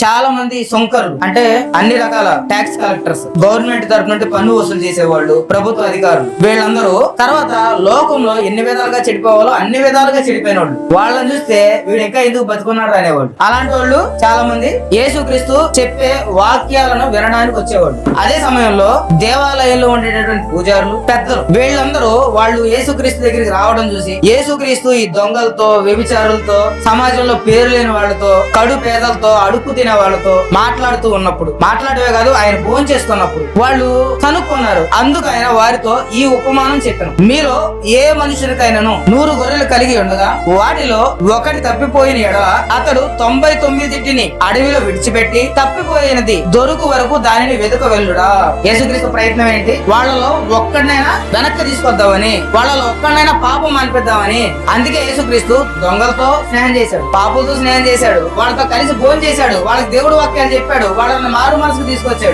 చాలా మంది సొంకర్లు అంటే అన్ని రకాల ట్యాక్స్ కలెక్టర్స్, గవర్నమెంట్ తరపు నుండి పన్ను వసూలు చేసేవాళ్ళు, ప్రభుత్వ అధికారులు, వీళ్ళందరూ తర్వాత లోకంలో ఎన్ని విధాలుగా చెడిపోవాలో అన్ని విధాలుగా చెడిపోయిన వాళ్ళు. వాళ్ళని చూస్తే వీడు ఇంకా ఎందుకు బతుకున్నాడు అనేవాళ్ళు. అలాంటి వాళ్ళు చాలా మంది యేసుక్రీస్తు చెప్పే వాక్యాలను వినడానికి వచ్చేవాళ్ళు. అదే సమయంలో దేవాలయంలో ఉండేటటువంటి పూజారులు, పెద్దలు, వీళ్ళందరూ వాళ్ళు యేసుక్రీస్తు దగ్గరికి రావడం చూసి యేసుక్రీస్తు ఈ దొంగలతో, వ్యభిచారులతో, సమాజంలో పేరు లేని వాళ్ళతో, కడు పేదలతో, అడుగు తినే వాళ్ళతో మాట్లాడుతూ ఉన్నప్పుడు, మాట్లాడవే కాదు ఆయన భోజనం చేస్తున్నప్పుడు వాళ్ళు కనుక్కున్నారు. అందుకు ఆయన వారితో ఈ ఉపమానం చెప్పాను. మీలో ఏ మనుషునికైనాను 100 గొర్రెలు కలిగి ఉండగా వాటిలో ఒకటి తప్పిపోయిన ఎడల అతడు 99 అడవిలో విడిచిపెట్టి తప్పిపోయినది దొరుకు వరకు దానిని వెతుక వెళ్ళుడా. యేసుక్రీస్తు ప్రయత్నం ఏంటి? వాళ్ళలో ఒక్కడినైనా వెనక్కి తీసుకొద్దామని, వాళ్ళలో ఒక్కడినైనా పాపం అనిపిద్దామని. అందుకే యేసుక్రీస్తు దొంగలతో స్నేహం చేశాడు, పాపులతో స్నేహం చేశాడు, వాళ్ళతో కలిసి భోజనం చేశాడు, వాళ్ళకి దేవుడు వాక్యాలు చెప్పాడు, వాళ్ళని మారు మనసుకు తీసుకొచ్చాడు.